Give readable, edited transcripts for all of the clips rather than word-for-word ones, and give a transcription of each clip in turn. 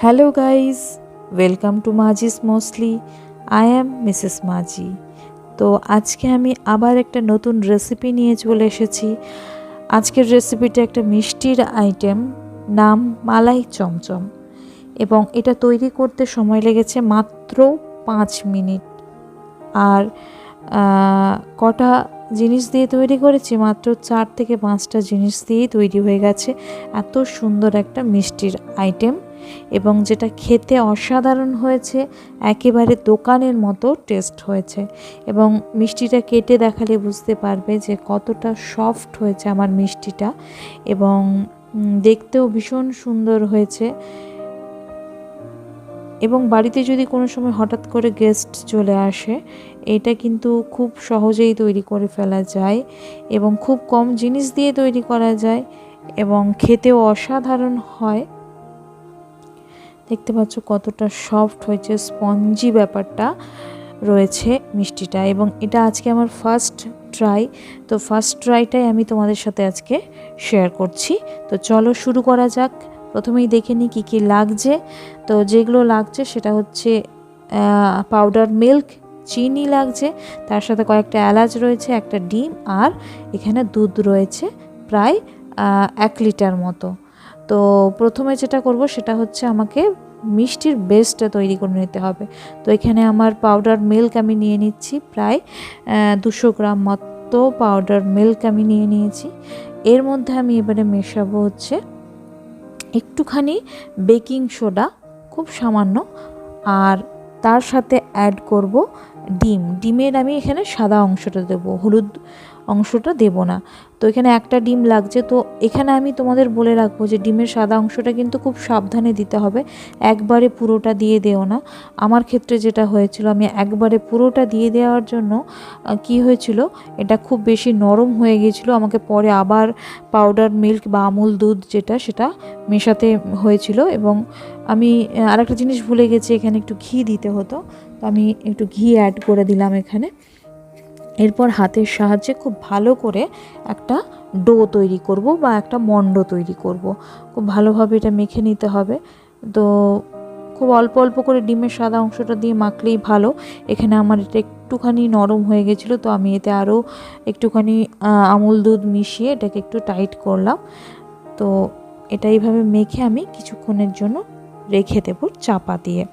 Hello guys, welcome to Majis mostly. I am Mrs. Maji. তো আজকে আমি আবার একটা নতুন রেসিপি নিয়ে চলে এসেছি। আজকের রেসিপিটা একটা মিষ্টির আইটেম, নাম মালাই চমচম, এবং এটা তৈরি করতে সময় লেগেছে মাত্র 5 মিনিট। আর কটা জিনিস দিয়ে তৈরি করেছি, মাত্র 4 থেকে 5টা জিনিস দিয়েই তৈরি হয়ে গেছে এত সুন্দর একটা মিষ্টির আইটেম, এবং যেটা খেতে অসাধারণ হয়েছে, একেবারে দোকানের মতো টেস্ট হয়েছে। এবং মিষ্টিটা কেটে দেখালে বুঝতে পারবে যে কতটা সফট হয়েছে আমার মিষ্টিটা, এবং দেখতেও ভীষণ সুন্দর হয়েছে। এবং বাড়িতে যদি কোনো সময় হঠাৎ করে গেস্ট চলে আসে, এটা কিন্তু খুব সহজেই তৈরি করে ফেলা যায় এবং খুব কম জিনিস দিয়ে তৈরি করা যায় এবং খেতেও অসাধারণ হয়। দেখতে পাচ্ছ কতটা সফট হয়েছে, স্পঞ্জি ব্যাপারটা রয়েছে মিষ্টিটা। এবং এটা আজকে আমার ফার্স্ট ট্রাই, তো ফার্স্ট ট্রাইটাই আমি তোমাদের সাথে আজকে শেয়ার করছি। তো চলো শুরু করা যাক। প্রথমেই দেখে নিই কী কী লাগছে। তো যেগুলো লাগছে সেটা হচ্ছে পাউডার মিল্ক, চিনি লাগছে, তার সাথে কয়েকটা এলাচ রয়েছে, একটা ডিম, আর এখানে দুধ রয়েছে প্রায় 1 লিটার মতো। তো প্রথমে যেটা করব সেটা হচ্ছে আমাকে মিষ্টির বেসটা তৈরি করে নিতে হবে। তো এখানে আমার পাউডার মিল্ক আমি নিয়ে নিচ্ছি, প্রায় 200 গ্রাম মতো পাউডার মিল্ক আমি নিয়ে নিয়েছি। এর মধ্যে আমি এবারে মেশাবো হচ্ছে একটুখানি বেকিং সোডা, খুব সামান্য, আর তার সাথে অ্যাড করব ডিমের আমি এখানে সাদা অংশটা দেব, হলুদ অংশটা দেব না। তো এখানে একটা ডিম লাগছে। তো এখানে আমি তোমাদের বলে রাখবো যে ডিমের সাদা অংশটা কিন্তু খুব সাবধানে দিতে হবে, একবারে পুরোটা দিয়ে দেও না। আমার ক্ষেত্রে যেটা হয়েছিল, আমি একবারে পুরোটা দিয়ে দেওয়ার জন্য কি হয়েছিল, এটা খুব বেশি নরম হয়ে গিয়েছিলো, আমাকে পরে আবার পাউডার মিল্ক বা আমুল দুধ সেটা মেশাতে হয়েছিল। এবং আমি আরেকটা জিনিস ভুলে গেছি, এখানে একটু ঘি দিতে হতো, তো আমি একটু ঘি অ্যাড করে দিলাম এখানে। এরপর হাতের সাহায্যে খুব ভালো করে একটা ডো তৈরি করব বা একটা মণ্ড তৈরি করব। খুব ভালোভাবে এটা মেখে নিতে হবে। তো খুব অল্প অল্প করে ডিমের সাদা অংশটা দিয়ে মাখলেই ভালো। এখানে আমার এটা একটুখানি নরম হয়ে গেছিলো, তো আমি এতে আরও একটুখানি আমুল দুধ মিশিয়ে এটাকে একটু টাইট করলাম। তো এটা এইভাবে মেখে আমি কিছুক্ষণের জন্য রেখে দেবো চাপা দিয়ে।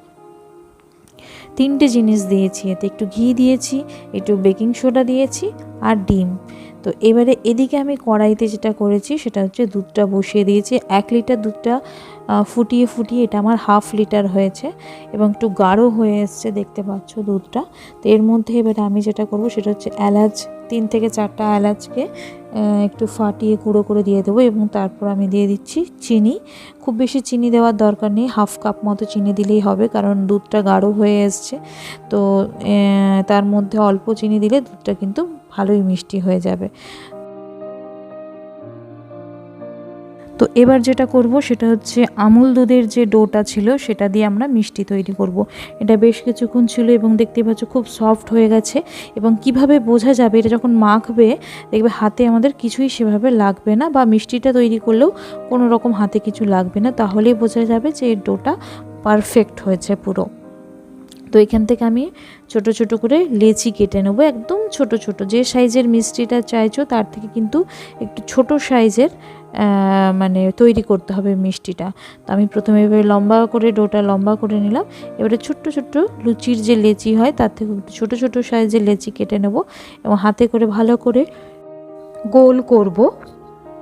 3টে জিনিস দিয়েছি, এতে একটু ঘি দিয়েছি, একটু বেকিং সোডা দিয়েছি, আর ডিম। তো এবারে এদিকে আমি কড়াইতে যেটা করেছি সেটা হচ্ছে দুধটা বসিয়ে দিয়েছি। 1 লিটার দুধটা ফুটিয়ে এটা আমার 1/2 লিটার হয়েছে এবং একটু গাঢ় হয়ে এসছে, দেখতে পাচ্ছ দুধটা। তো এর মধ্যে এবারে আমি যেটা করব সেটা হচ্ছে এলাচ, 3 থেকে 4টা এলাচকে একটু ফাটিয়ে গুঁড়ো করে দিয়ে দেবো। এবং তারপর আমি দিয়ে দিচ্ছি চিনি। খুব বেশি চিনি দেওয়ার দরকার নেই, 1/2 কাপ মতো চিনি দিলেই হবে, কারণ দুধটা গাঢ় হয়ে এসছে। তো তার মধ্যে অল্প চিনি দিলে দুধটা কিন্তু ভালোই মিষ্টি হয়ে যাবে। তো এবার যেটা করব সেটা হচ্ছে আমুল দুধের যে ডোটা ছিল সেটা দিয়ে আমরা মিষ্টি তৈরি করব। এটা বেশ কিছুক্ষণ ছিল এবং দেখতে পাচ্ছ খুব সফট হয়ে গেছে। এবং কিভাবে বোঝা যাবে, এটা যখন মাখবে দেখবে হাতে আমাদের কিছুই সেভাবে লাগবে না, বা মিষ্টিটা তৈরি করলেও কোনো রকম হাতে কিছু লাগবে না, তাহলেই বোঝা যাবে যে এই ডোটা পারফেক্ট হয়েছে পুরো। তো এখান থেকে আমি ছোট ছোট করে লেচি কেটে নেবো, একদম ছোট ছোট। যে সাইজের মিষ্টিটা চাইছো তার থেকে কিন্তু একটু ছোট সাইজের মানে তৈরি করতে হবে মিষ্টিটা। তো আমি প্রথমে এবারে লম্বা করে ডোটা লম্বা করে নিলাম। এবারে ছোট্ট ছোট্ট লুচির যে লেচি হয় তার থেকে একটু ছোট ছোট সাইজের লেচি কেটে নেব এবং হাতে করে ভালো করে গোল করব।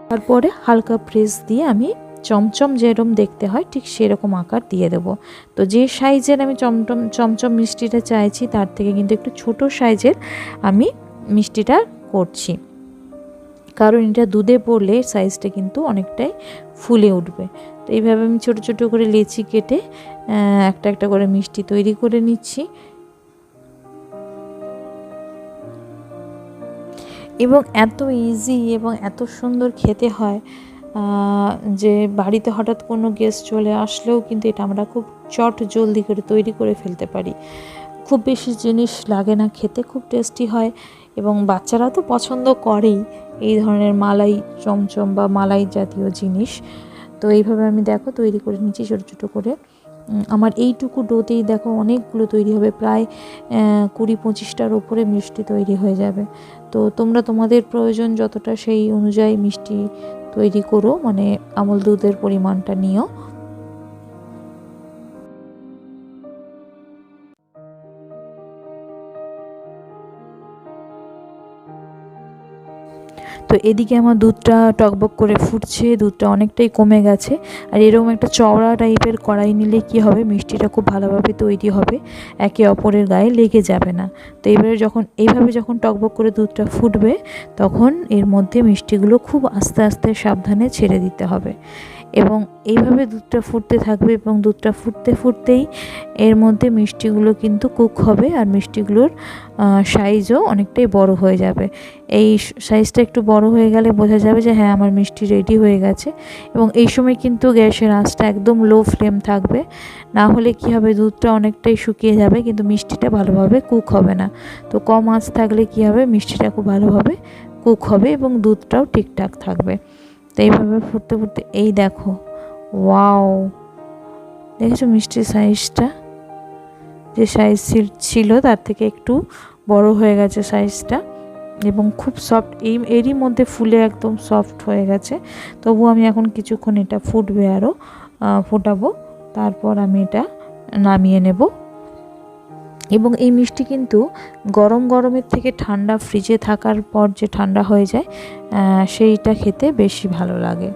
তারপরে হালকা প্রেস দিয়ে আমি চমচম যেরকম দেখতে হয় ঠিক সেরকম আকার দিয়ে দেবো। তো যে সাইজের আমি চমচম মিষ্টিটা চাইছি তার থেকে কিন্তু একটু ছোট সাইজের আমি মিষ্টিটা করছি, কারণ এটা দুধে পড়লে সাইজটা কিন্তু অনেকটাই ফুলে উঠবে। তো এইভাবে আমি ছোট ছোট করে লেচি কেটে একটা একটা করে মিষ্টি তৈরি করে নিচ্ছি। এবং এত ইজি এবং এত সুন্দর খেতে হয় যে বাড়িতে হঠাৎ কোনো গেস্ট চলে আসলেও কিন্তু এটা আমরা খুব জলদি করে তৈরি করে ফেলতে পারি। খুব বেশি জিনিস লাগে না, খেতে খুব টেস্টি হয় এবং বাচ্চারা তো পছন্দ করেই এই ধরনের মালাই চমচম বা মালাই জাতীয় জিনিস। তো এইভাবে আমি দেখো তৈরি করে নিচ্ছি ছোটো ছোটো করে। আমার এইটুকু ডোতেই দেখো অনেকগুলো তৈরি হবে, প্রায় 20-25টার ওপরে মিষ্টি তৈরি হয়ে যাবে। তো তোমরা তোমাদের প্রয়োজন যতটা সেই অনুযায়ী মিষ্টি তৈরি করো, মানে আমল দুধের পরিমাণটা নিও। তো এদিকে আমার দুধটা টকবক করে ফুটছে, দুধটা অনেকটাই কমে গেছে। আর এরকম একটা চওড়া টাইপের কড়াই নিলে কি হবে, মিষ্টিটা খুব ভালোভাবে তৈরি হবে, একে অপরের গায়ে লেগে যাবে না। তো এবারে এইভাবে যখন টকবক করে দুধটা ফুটবে, তখন এর মধ্যে মিষ্টিগুলো খুব আস্তে আস্তে সাবধানে ছেড়ে দিতে হবে। এবং এইভাবে দুধটা ফুটতে থাকবে, এবং দুধটা ফুটতে ফুটতেই এর মধ্যে মিষ্টিগুলো কিন্তু কুক হবে, আর মিষ্টিগুলোর সাইজও অনেকটাই বড় হয়ে যাবে। এই সাইজটা একটু বড় হয়ে গেলে বোঝা যাবে যে হ্যাঁ আমার মিষ্টি রেডি হয়ে গেছে। এবং এই সময় কিন্তু গ্যাসের আঁচটা একদম লো ফ্লেম থাকবে, না হলে কি হবে, দুধটা অনেকটাই শুকিয়ে যাবে কিন্তু মিষ্টিটা ভালোভাবে কুক হবে না। তো কম আঁচ থাকলে কি হবে, মিষ্টিটা খুব ভালোভাবে কুক হবে এবং দুধটাও ঠিকঠাক থাকবে। তো এইভাবে ফুটতে ফুটতে এই দেখো, ওয়াও, দেখেছো মিষ্টির সাইজটা, যে সাইজ ছিল তার থেকে একটু বড় হয়ে গেছে সাইজটা, এবং খুব সফট, এরই মধ্যে ফুলে একদম সফট হয়ে গেছে। তবু আমি এখন কিছুক্ষণ এটা ফুটবে, আরও ফোটাবো, তারপর আমি এটা নামিয়ে নেব। এবং এই মিষ্টি কিন্তু গরমের থেকে ঠান্ডা, ফ্রিজে থাকার পর যে ঠান্ডা হয়ে যায়, সেইটা খেতে বেশি ভালো লাগে।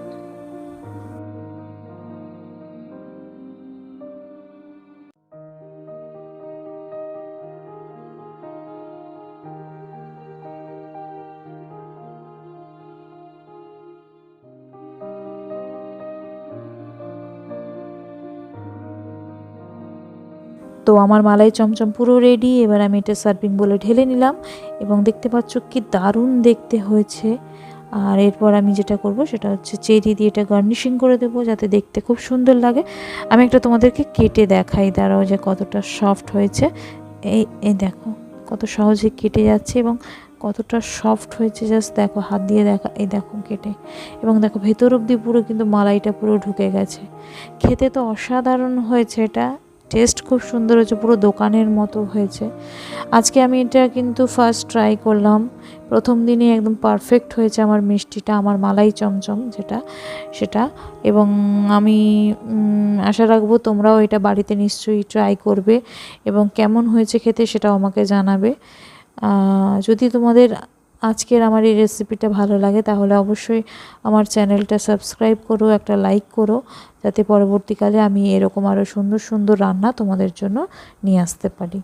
তো আমার মালাই চমচম পুরো রেডি। এবার আমি এটা সার্ভিং বলে ঢেলে নিলাম, এবং দেখতে পাচ্ছ কি দারুণ দেখতে হয়েছে। আর এরপর আমি যেটা করব সেটা হচ্ছে চেরি দিয়ে এটা গার্নিশিং করে দেবো, যাতে দেখতে খুব সুন্দর লাগে। আমি একটা তোমাদেরকে কেটে দেখাই, দাঁড়াও, যে কতটা সফট হয়েছে। এই দেখো কত সহজে কেটে যাচ্ছে এবং কতটা সফট হয়েছে, জাস্ট দেখো, হাত দিয়ে দেখা, এই দেখো কেটে, এবং দেখো ভেতর অবধি পুরো কিন্তু মালাইটা পুরো ঢুকে গেছে। খেতে তো অসাধারণ হয়েছে, এটা টেস্ট খুব সুন্দর হয়েছে, পুরো দোকানের মতো হয়েছে। আজকে আমি এটা কিন্তু ফার্স্ট ট্রাই করলাম, প্রথম দিনে একদম পারফেক্ট হয়েছে আমার মিষ্টিটা, আমার মালাই চমচম সেটা। এবং আমি আশা রাখবো তোমরাও এটা বাড়িতে নিশ্চয়ই ট্রাই করবে, এবং কেমন হয়েছে খেতে সেটাও আমাকে জানাবে। যদি তোমাদের আজকের আমার এই রেসিপিটা ভালো লাগে, তাহলে অবশ্যই আমার চ্যানেলটা সাবস্ক্রাইব করো, একটা লাইক করো, যাতে পরবর্তীকালে আমি এরকম আরও সুন্দর সুন্দর রান্না তোমাদের জন্য নিয়ে আসতে পারি।